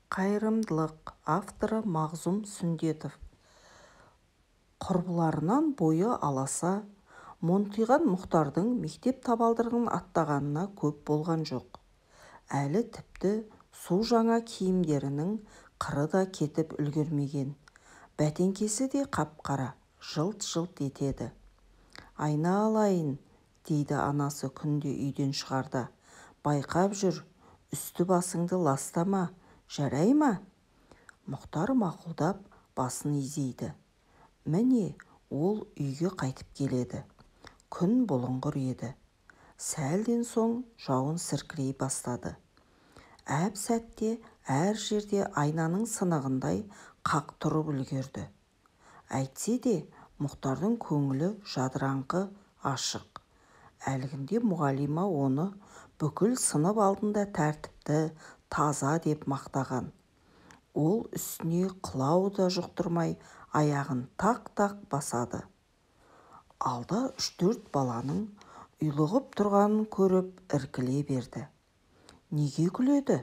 Қайырымдылық. Авторы Мағзұм Сүндетов. Құрбыларынан бойы аласа, монтиған Мұхтардың мектеп табалдырығын аттағанына көп болған жоқ. Әлі тіпті су жаңа киімдерінің қыры да кетіп үлгермеген. Бәтеңкесі де қап-қара, жылт-жылт етеді. Айналайын, дейді анасы күнде үйден шығарда. Байқап жүр, үсті-басыңды ластама, жарай ма? Мұхтар мақұлдап басын изейді. Міне, ол үйге қайтып келеді. Күн бұлыңғыр еді. Сәлден соң жауын сіркірей бастады. Әп сәтте әр жерде айнаның сынығындай қақ тұрып үлгерді. Әйтсе де Мұхтардың көңілі жадыраңқы, ашық. Әлгінде мұғалима оны бүкіл сынып алдында тәртіпті, таза деп мақтаған. Ол үстіне қылау да жұқтырмай аяғын тақ-тақ басады. Алда 3-4 баланың ұйлығып тұрғанын көріп іркіле берді. Неге күледі?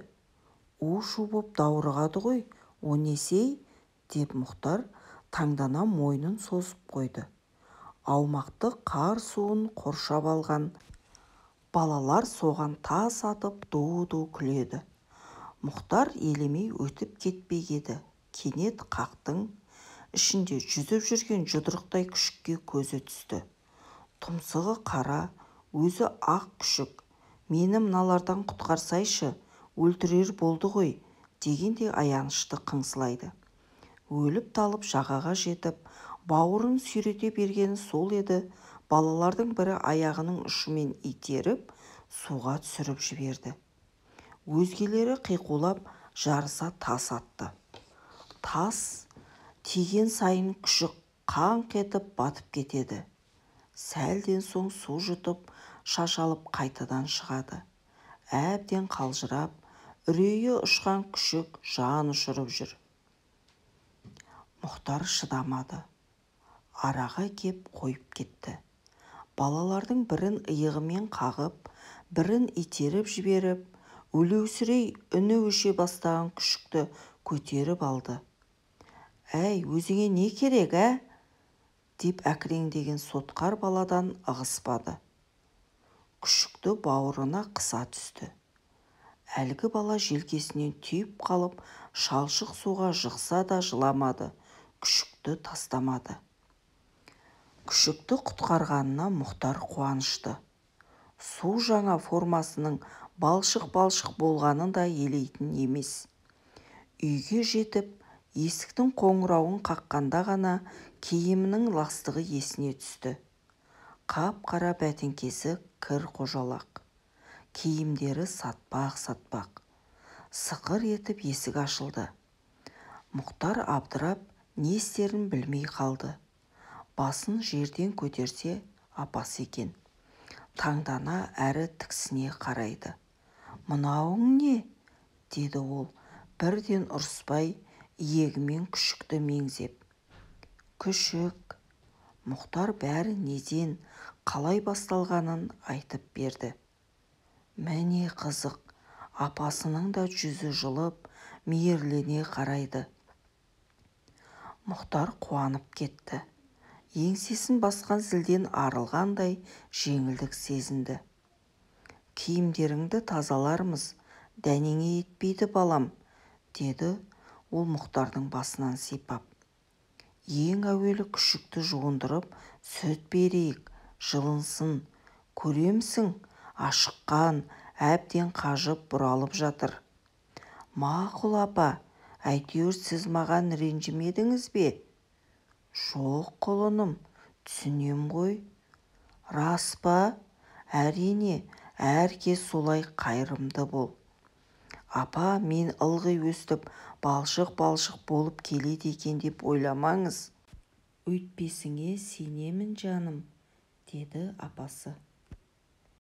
У-шу боп даурығады ғой, о несей? Деп Мұхтар таңдана мойнын созып қойды. Аумақты қар суын қоршап алған балалар соған тас атып ду-ду күледі. Мұхтар елемей өтіп кетпек еді. Кенет қақтың ішінде жүзіп жүрген жұдырықтай күшікке көзі түсті. Тұмсығы қара, өзі ақ күшік. Мені мыналардан құтқарсайшы, өлтірер болды ғой, дегенде аянышты қыңсылайды. Өліп талып жағаға жетіп, бауырын сүйрете бергені сол еді, балалардың бірі аяғының ұшымен итеріп, суға түсіріп жіберді. Өзгелері қиқулап жарыса тас атты. Тас тиген сайын күшік қаңқ етіп батып кетеді. Сәлден соң су жұтып, шашалып қайтадан шығады. Әбден қалжырап, үрейі ұшқан күшік жан ұшырып жүр. Мұхтар шыдамады. Араға кеп қойып кетті. Балалардың бірін иығымен қағып, бірін итеріп жіберіп, өлеусірей үні өше бастаған күшікті көтеріп алды. «Әй, өзіңе не керек, ә?» деп әкіреңдеген сотқар баладан ығыспады. Күшікті бауырына қыса түсті. Әлгі бала желкесінен түйіп қалып, шалшық суға жықса да жыламады, күшікті тастамады. Күшікті құтқарғанына Мұхтар қуанышты. Су жаңа формасының балшық-балшық болғанын да елейтін емес. Үйге жетіп, есіктің қоңырауын қаққанда ғана киімінің ластығы есіне түсті. Қап-қара бәтеңкесі кір қожалақ. Киімдері сатпақ-сатпақ. Сықыр етіп есік ашылды. Мұхтар абдырап, не істерін білмей қалды. Басын жерден көтерсе, апасы екен. Таңдана әрі тіксіне қарайды. «Мынауың не?» деді ол, бірден ұрыспай, иегімен күшікті меңзеп. «Күшік». Мұхтар бәрі неден, қалай басталғанын айтып берді. Міне қызық, апасының да жүзі жылып, мейірлене қарайды. Мұхтар қуанып кетті. Еңсесін басқан зілден арылғандай жеңілдік сезінді. «Киімдеріңді тазалармыз, дәнеңе етпейді балам», деді ол Мұхтардың басынан сипап. «Ең әуелі күшікті жуындырып, сүт берейік, жылынсын. Көремсің, ашыққан, әбден қажып бұралып жатыр». «Мақұл апа, әйтеуір сіз маған ренжімедіңіз бе?» «Жоқ құлыным, түсінем ғой». «Рас па?» «Әрине, әр кез солай қайырымды бол». «Апа, мен ылғи өстіп, балшық-балшық болып келеді екен деп ойламаңыз». «Өйтпесіңе сенемін жаным», деді апасы.